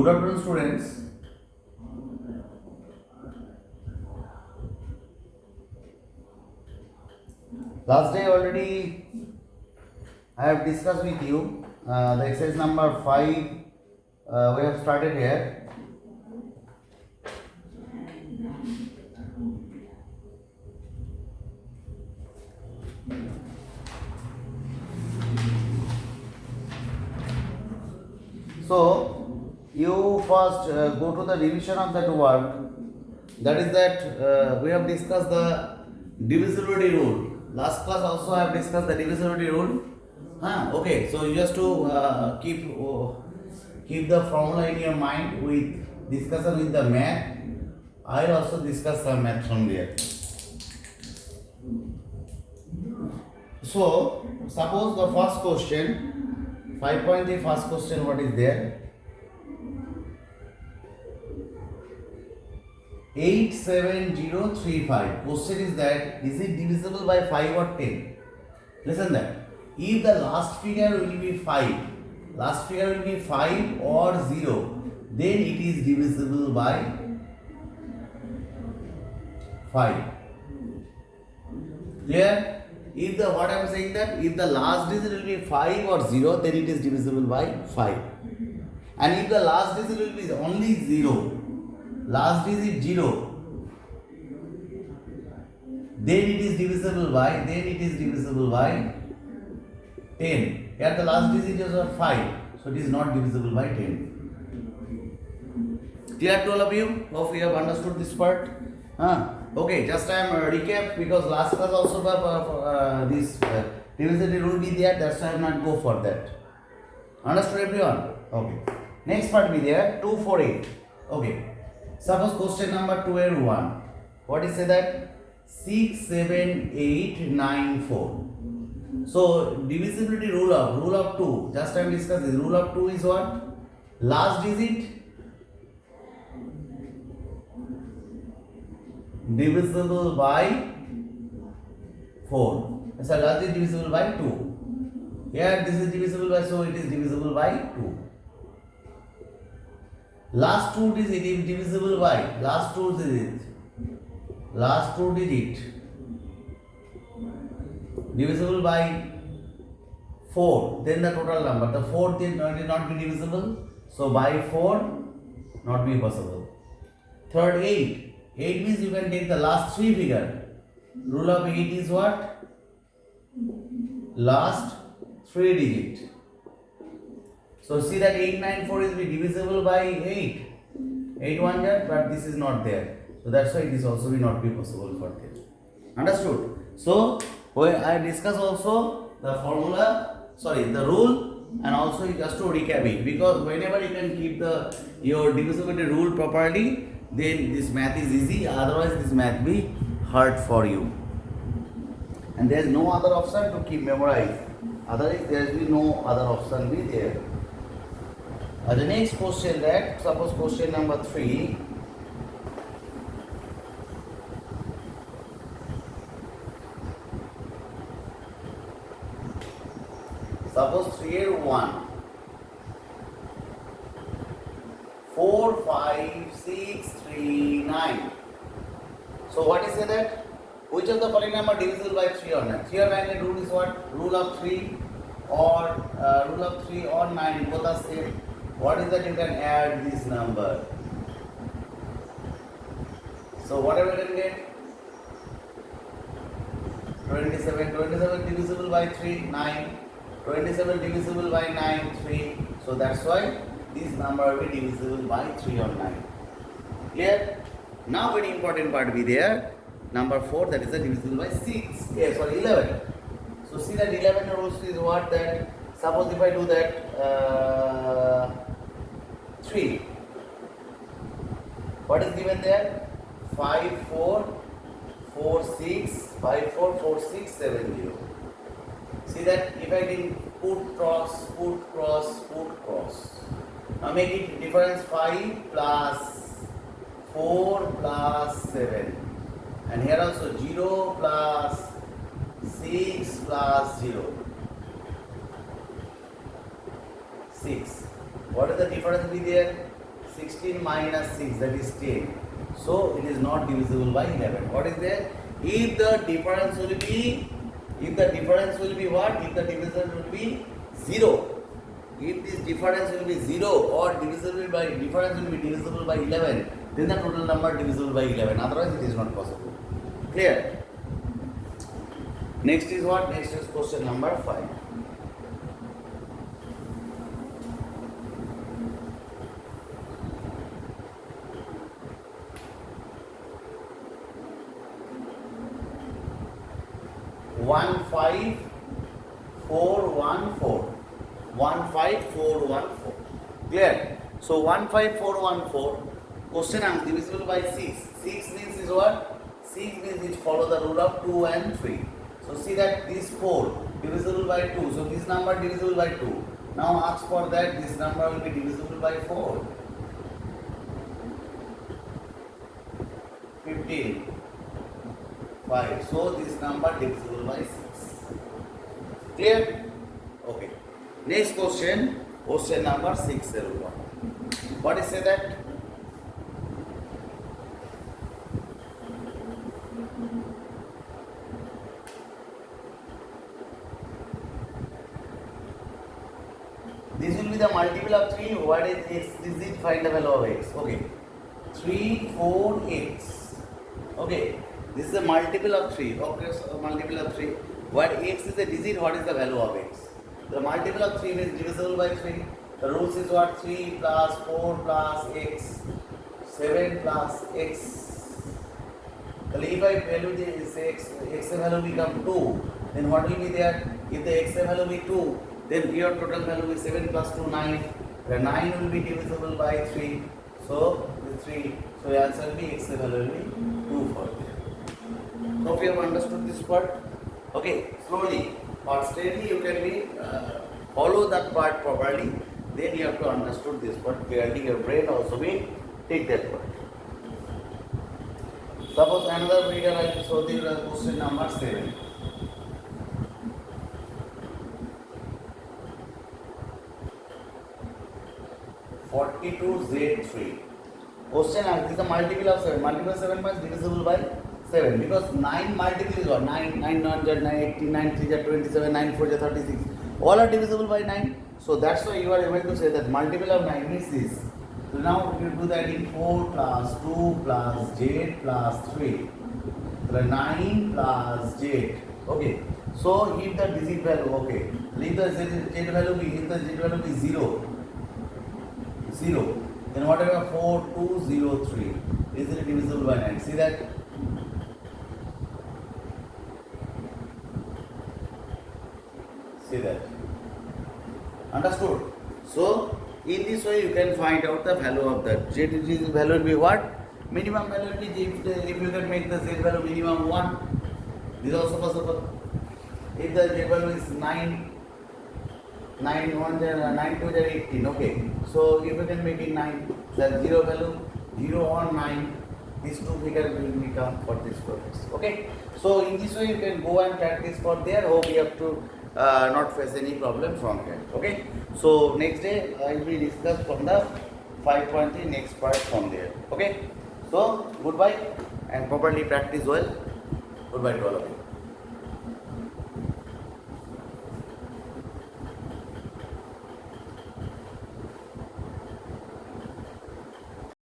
Good afternoon, students. Last day already I have discussed with you the exercise number 5. We have started here. So you first go to the revision of that work. That is that we have discussed the divisibility rule. Last class also I have discussed the divisibility rule. Okay, so you just to keep the formula in your mind with discussion with the math. I will also discuss some math from there. So suppose the first question, 5.3 first question, what is there? 87035. Question is that is it divisible by 5 or 10? Listen that. If the last figure will be 5, or 0, then it is divisible by 5. Clear? If the what I am saying that if the last digit will be 5 or 0, then it is divisible by 5. And if the last digit will be only 0, last digit 0, then it is divisible by 10. Here the last digit is 5, so it is not divisible by 10. Clear to all of you? Hope you have understood this part. Okay, just I am recap because last class also this divisibility rule be there. That's why I am not go for that. Understood everyone? Okay. Next part be there 248. Okay. Suppose question number 201. What is say that 67894. So divisibility rule of 2. Just I am discussing. Rule of 2 is what? Last digit divisible by 4. So last is divisible by 2. Here this is divisible by, so it is divisible by 2. Last two digit is divisible by last two digit divisible by 4. Then the total number. The fourth will not be divisible. So by 4 not be possible. Third 8. 8 means you can take the last 3 figure. Rule of 8 is what? Last 3 digit. So see that 894 is divisible by 8. 8 1 that, but this is not there. So that's why it is also will not be possible for this. Understood? So I discuss also the formula, the rule, and also just to recap it, because whenever you can keep your divisibility rule properly, then this math is easy. Otherwise this math be hard for you. And there is no other option to keep memorize. Otherwise there will be no other option be there. The next question, that suppose question number 3. Suppose 381. 4 5 6 3 9. So what is that? Which of the following number divisible by 3 or 9? 3 or 9 rule is what? Rule of 3 or 9, both are same. What is that? You can add this number. So whatever you can get, 27. 27 divisible by 3, 9. 27 divisible by 9, 3. So that's why this number will be divisible by 3 or 9. Clear? Now very important part be there. Number 4, that is the divisible by 6. 11. So see that 11 rules is what? That suppose if I do that 3. What is given there? 5 4 4 6 5 4 4 6 7 0. See that if I can put cross. Now make it difference 5 plus 4 plus 7. And here also 0 plus 6 plus 0. 6. What is the difference be there? 16 minus 6, that is 10. So it is not divisible by 11. What is there? If the difference will be what? If the division will be 0. If this difference will be 0 or divisible by 11, then the total number divisible by 11. Otherwise it is not possible. Clear? Next is what? Next is question number 5. One five four one four. 15414. Clear? So 15414. Question answer divisible by 6. 6 means is what? 6 means it follow the rule of 2 and 3. So see that this 4 divisible by 2. So this number divisible by 2. Now ask for that this number will be divisible by 4. 15. 5. So this number divisible by 6. Clear? Okay. Next question number 601. What is say that? This will be the multiple of 3. What is x? This is find the value of x. Okay. 3, 4, x. Okay. This is a multiple of 3. Okay, so multiple of 3. What x is a digit, what is the value of x? The multiple of 3 is divisible by 3. The rules is what? 3 plus 4 plus x, 7 plus x. So if I value this x value become 2, then what will be there? If the x value be 2, then your total value will be 7 plus 2, 9. The 9 will be divisible by 3. So the 3. So the answer will be x value will be 2 for there. Hope you have understood this part. Okay, slowly or steadily you can be follow that part properly. Then you have to understood this part clearly. Your brain also will take that part. Suppose another figure I will show you question number 7. (42Z3). Question is the multiple of 7. Multiple of 7 means divisible by 7, because 9 multiple is what? 9, 9, 9, 9, 18, 9, 3, 27, 9, 4, 36. All are divisible by 9. So that's why you are able to say that multiple of 9 is this. So now you do that in 4 plus 2 plus z plus 3. So 9 plus z. Okay. So if the digit value, okay. If the z value be 0, then whatever 4203 is it divisible by 9. See that? See that? Understood? So in this way you can find out the value of that. Z value will be what? Minimum value will be if you can make the Z value minimum 1. This is also possible. If the Z value is 9, 9, 1, 9, 2, 18. Okay. So if you can make it 9, the 0 value 0 or 9. These two figures will become for this purpose. Okay. So in this way you can go and practice for there. Hope you have to not face any problem from here. Okay. So next day I will discuss from the 5.3 next part from there. Okay. So goodbye and properly practice well. Goodbye to all of you.